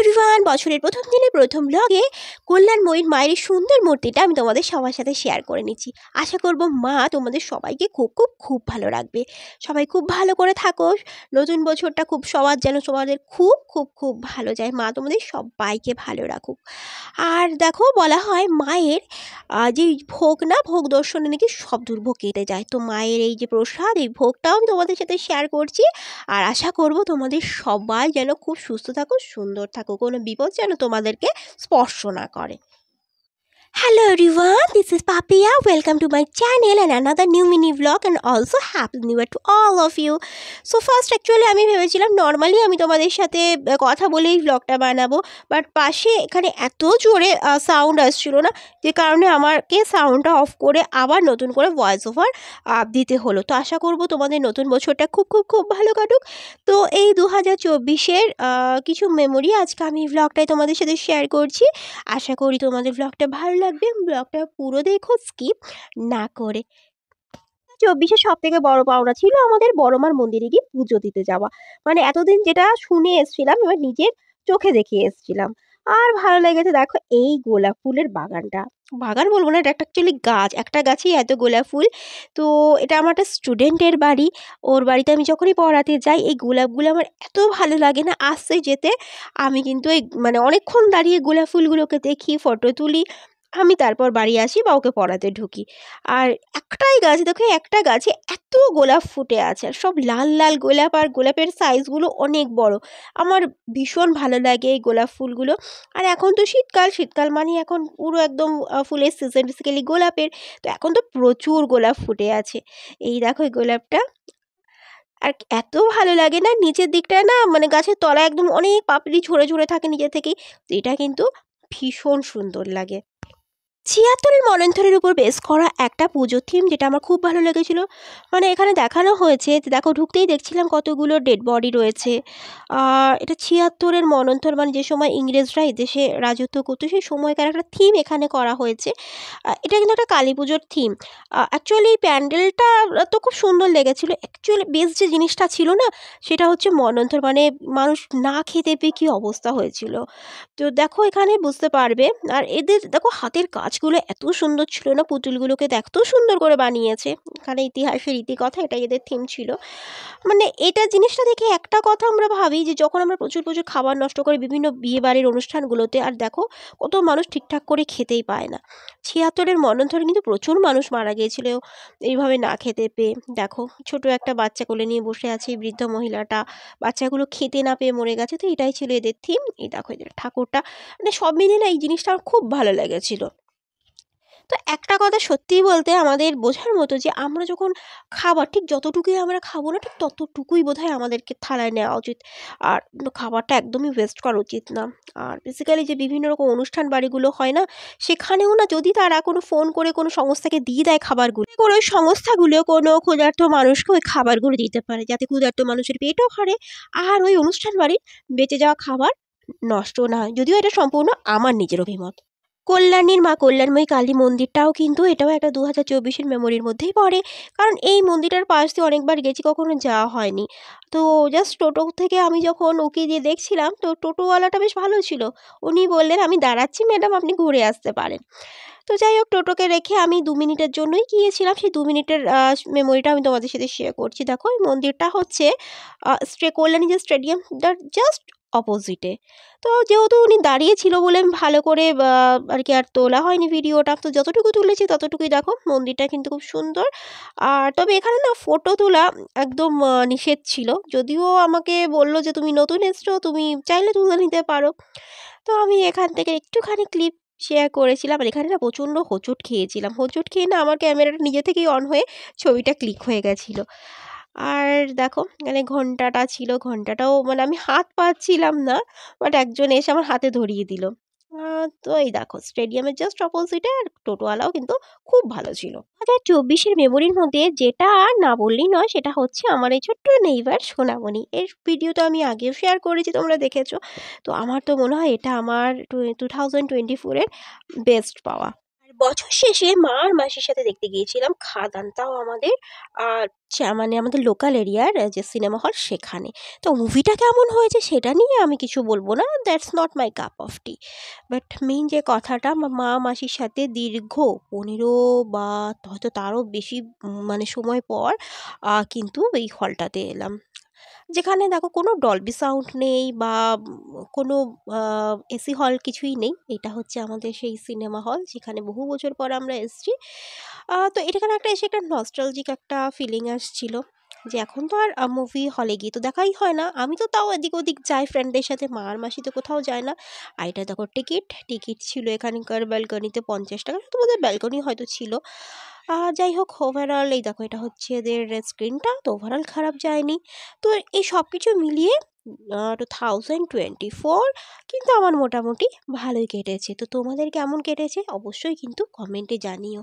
Everyone, বছরের প্রথম দিনে প্রথম ব্লগে কল্যাণময়ীর মায়ের সুন্দর মূর্তিটা আমি তোমাদের সবার সাথে শেয়ার করে নিচ্ছি। আশা করব মা তোমাদের সবাইকে খুব খুব খুব ভালো রাখবে। সবাই খুব ভালো করে থাকো। নতুন বছরটা খুব সবার যেন তোমাদের খুব খুব খুব ভালো যায়। মা তোমাদের সবাইকে ভালো রাখুক। আর দেখো, বলা হয় মায়ের যে ভোগ না, ভোগ দর্শনে নাকি সব দুর্ভোগ কেটে যায়। তো মায়ের এই যে প্রসাদ, এই ভোগটাও আমি তোমাদের সাথে শেয়ার করছি। আর আশা করব তোমাদের সবাই যেন খুব সুস্থ থাকো, সুন্দর থাকো, কোনো বিপদ যেন তোমাদেরকে স্পর্শ না করে। Hello everyone, this is Papia. Welcome to my channel and another new mini vlog and also happy new year to all of you. So first actually আমি ভেবেছিলাম নর্মালি আমি তোমাদের সাথে কথা বলেই vlogটা বানাবো, বাট পাশে এখানে এত জোরে সাউন্ড আসছিল না, যে কারণে আমাকে সাউন্ডটা অফ করে আবার নতুন করে ভয়েস ওভার দিতে হলো। তো আশা করব তোমাদের নতুন বছরটা খুব খুব খুব ভালো কাটুক। তো এই 2024-এর কিছু মেমোরি আজকে আমি ভ্লগটাই তোমাদের সাথে শেয়ার করছি। আশা করি তোমাদের ভ্লগটা ভালো লাগবে। ব্লগটা পুরো দেখো, স্কিপ না করে। 24-এ সবথেকে বড় পাওনা ছিল আমাদের বড়মার মন্দিরে গিয়ে পুজো দিতে যাওয়া। মানে এতদিন যেটা শুনে এসেছিলাম, এবার নিজের চোখে দেখে এসেছিলাম। আর ভালো লেগেছে দেখো এই গোলাপ ফুলের বাগানটা। বাগান বলবো না, এটা একটা অ্যাকচুয়ালি গাছ, একটা গাছেই এত গোলাপ ফুল। তো এটা আমার একটা স্টুডেন্টের বাড়ি। ওর বাড়িতে আমি যখনই পড়াতে যাই এই গোলাপগুলো আমার এত ভালো লাগে না, আসতে যেতে আমি কিন্তু এই মানে অনেকক্ষণ দাঁড়িয়ে গোলাপ ফুলগুলোকে দেখি, ফটো তুলি। আমি তারপর বাড়ি আসি বা ওকে পড়াতে ঢুকি। আর একটাই গাছ দেখো, একটা গাছে এত গোলাপ ফুটে আছে, আর সব লাল লাল গোলাপ, আর গোলাপের সাইজগুলো অনেক বড়। আমার ভীষণ ভালো লাগে এই গোলাপ ফুলগুলো। আর এখন তো শীতকাল, শীতকাল মানে এখন পুরো একদম ফুলের সিজন, বেসিক্যালি গোলাপের। তো এখন তো প্রচুর গোলাপ ফুটে আছে। এই দেখো এই গোলাপটা। আর এত ভালো লাগে না, নিচের দিকটায় না মানে গাছের তলায় একদম অনেক পাপড়ি ঝরে ঝরে থাকে নিজে থেকেই। তো এটা কিন্তু ভীষণ সুন্দর লাগে। 76-এর মন্বন্তরের উপর বেস করা একটা পুজো থিম, যেটা আমার খুব ভালো লেগেছিল। মানে এখানে দেখানো হয়েছে যে দেখো, ঢুকতেই দেখছিলাম কতগুলো ডেড বডি রয়েছে। এটা 76-এর মন্বন্তর, মানে যে সময় ইংরেজরা এদেশে রাজত্ব করতো সেই সময়কার একটা থিম এখানে করা হয়েছে। এটা কিন্তু একটা কালী পুজোর থিম। অ্যাকচুয়ালি প্যান্ডেলটা তো খুব সুন্দর লেগেছিলো। অ্যাকচুয়ালি বেশ যে জিনিসটা ছিল না, সেটা হচ্ছে মন্বন্তর, মানে মানুষ না খেতে পেয়ে কী অবস্থা হয়েছিল। তো দেখো এখানে বুঝতে পারবে। আর এদের দেখো হাতের কাজগুলো এত সুন্দর ছিল না, পুতুলগুলোকে এত সুন্দর করে বানিয়েছে। এখানে ইতিহাসের ইতিকথা, এটাই এদের থিম ছিল। মানে এটা জিনিসটা দেখে একটা কথা আমরা ভাবি, যে যখন আমরা প্রচুর প্রচুর খাবার নষ্ট করি বিভিন্ন বিয়েবাড়ির অনুষ্ঠানগুলোতে, আর দেখো কত মানুষ ঠিকঠাক করে খেতেই পায় না। 76-এর মন্বন্তরে কিন্তু প্রচুর মানুষ মারা গিয়েছিল এইভাবে না খেতে পেয়ে। দেখো ছোট একটা বাচ্চা কোলে নিয়ে বসে আছে এই বৃদ্ধ মহিলাটা, বাচ্চাগুলো খেতে না পেয়ে মরে গেছে। তো এটাই ছিল এদের থিম। এই দেখো এদের ঠাকুরটা, মানে সব মিলিয়ে না এই জিনিসটা আমার খুব ভালো লেগেছিল। তো একটা কথা সত্যি বলতে আমাদের বোঝার মতো, যে আমরা যখন খাবার ঠিক যতটুকুই আমরা খাবো না, ঠিক ততটুকুই বোধহয় আমাদেরকে থালায় নেওয়া উচিত। আর খাবারটা একদমই ওয়েস্ট করা উচিত না। আর বেসিক্যালি যে বিভিন্ন রকম অনুষ্ঠান বাড়িগুলো হয় না, সেখানেও না যদি তারা কোনো ফোন করে কোনো সংস্থাকে দিয়ে দেয় খাবারগুলো, করে ওই সংস্থাগুলো কোনো ক্ষুধার্ত মানুষকে ওই খাবারগুলো দিতে পারে, যাতে ক্ষুধার্ত মানুষের পেটও ভরে আর ওই অনুষ্ঠান বাড়ির বেঁচে যাওয়া খাবার নষ্ট না হয়। যদিও এটা সম্পূর্ণ আমার নিজের অভিমত। কল্যাণীর মা কল্যাণময়ী কালী মন্দিরটাও কিন্তু এটাও একটা 2024-এর মেমোরির মধ্যেই পড়ে। কারণ এই মন্দিরটার পাশ দিয়ে অনেকবার গেছি, কখনো যাওয়া হয়নি। তো জাস্ট টোটো থেকে আমি যখন উকি দিয়ে দেখছিলাম, তো টোটোওয়ালাটা বেশ ভালো ছিল। উনি বললেন, আমি দাঁড়াচ্ছি ম্যাডাম, আপনি ঘুরে আসতে পারেন। তো যাই হোক, টোটোকে রেখে আমি 2 মিনিটের জন্যই গিয়েছিলাম। সেই 2 মিনিটের মেমোরিটা আমি তোমাদের সাথে শেয়ার করছি। দেখো এই মন্দিরটা হচ্ছে কল্যাণী যে স্টেডিয়ামটার জাস্ট অপোজিটে। তো যেহেতু উনি দাঁড়িয়ে ছিল বলে আমি ভালো করে আর কি আর তোলা হয়নি ভিডিওটা। তো যতটুকু তুলেছি ততটুকুই দেখো। মন্দিরটা কিন্তু খুব সুন্দর। আর তবে এখানে না ফটো তোলা একদম নিষেধ ছিল। যদিও আমাকে বলল যে তুমি নতুন এসছো, তুমি চাইলে তুলে নিতে পারো। তো আমি এখান থেকে একটুখানি ক্লিপ শেয়ার করেছিলাম। আর এখানে না প্রচণ্ড হোঁচট খেয়েছিলাম। হোঁচট খেয়ে না আমার ক্যামেরাটা নিজে থেকেই অন হয়ে ছবিটা ক্লিক হয়ে গেছিলো। আর দেখো এখানে ঘন্টাটা ছিল, ঘন্টাটাও মানে আমি হাত পাচ্ছিলাম না, বাট একজন এসে আমার হাতে ধরিয়ে দিল। তো এই দেখো স্টেডিয়ামের জাস্ট অপোজিটে। আর টোটোওয়ালাও কিন্তু খুব ভালো ছিল। 2024-এর মেমোরির মধ্যে যেটা আর না বললেই নয়, সেটা হচ্ছে আমার এই ছোট্ট নেইবার সোনামণি। এর ভিডিও তো আমি আগেও শেয়ার করেছি, তোমরা দেখেছো। তো আমার তো মনে হয় এটা আমার 2024-এর বেস্ট পাওয়া। বছর শেষে মা আর মাসির সাথে দেখতে গিয়েছিলাম খাদান, তাও আমাদের মানে আমাদের লোকাল এরিয়ার যে সিনেমা হল সেখানে। তো মুভিটা কেমন হয়েছে সেটা নিয়ে আমি কিছু বলবো না, that's not my cup of T. But main যে কথাটা, মা মাসির সাথে দীর্ঘ ১৫ বা হয়তো তারও বেশি মানে সময় পর কিন্তু এই হলটাতে এলাম, যেখানে দেখো কোনো ডলবি সাউন্ড নেই বা কোনো এসি হল কিছুই নেই। এটা হচ্ছে আমাদের সেই সিনেমা হল যেখানে বহু বছর পর আমরা এসেছি। তো এটাখানে এসে একটা নস্টালজিক একটা ফিলিং আসছিল, যে এখন তো আর মুভি হলে গিয়ে তো দেখাই হয় না। আমি তো তাও এদিক ওদিক যাই ফ্রেন্ডদের সাথে, মা আর মাসি তো কোথাও যায় না। আর এটা দেখো টিকিট টিকিট ছিল এখানকার ব্যালকনিতে 50 টাকা, তো বোধহয় ব্যালকনি হয়তো ছিল। যাই হোক, ওভারঅল এই দেখো এটা হচ্ছে এদের স্ক্রিনটা, তো ওভারঅল খারাপ যায়নি। তো এই সব কিছু মিলিয়ে 2024 কিন্তু আমার মোটামুটি ভালোই কেটেছে। তো তোমাদের কেমন কেটেছে অবশ্যই কিন্তু কমেন্টে জানিও।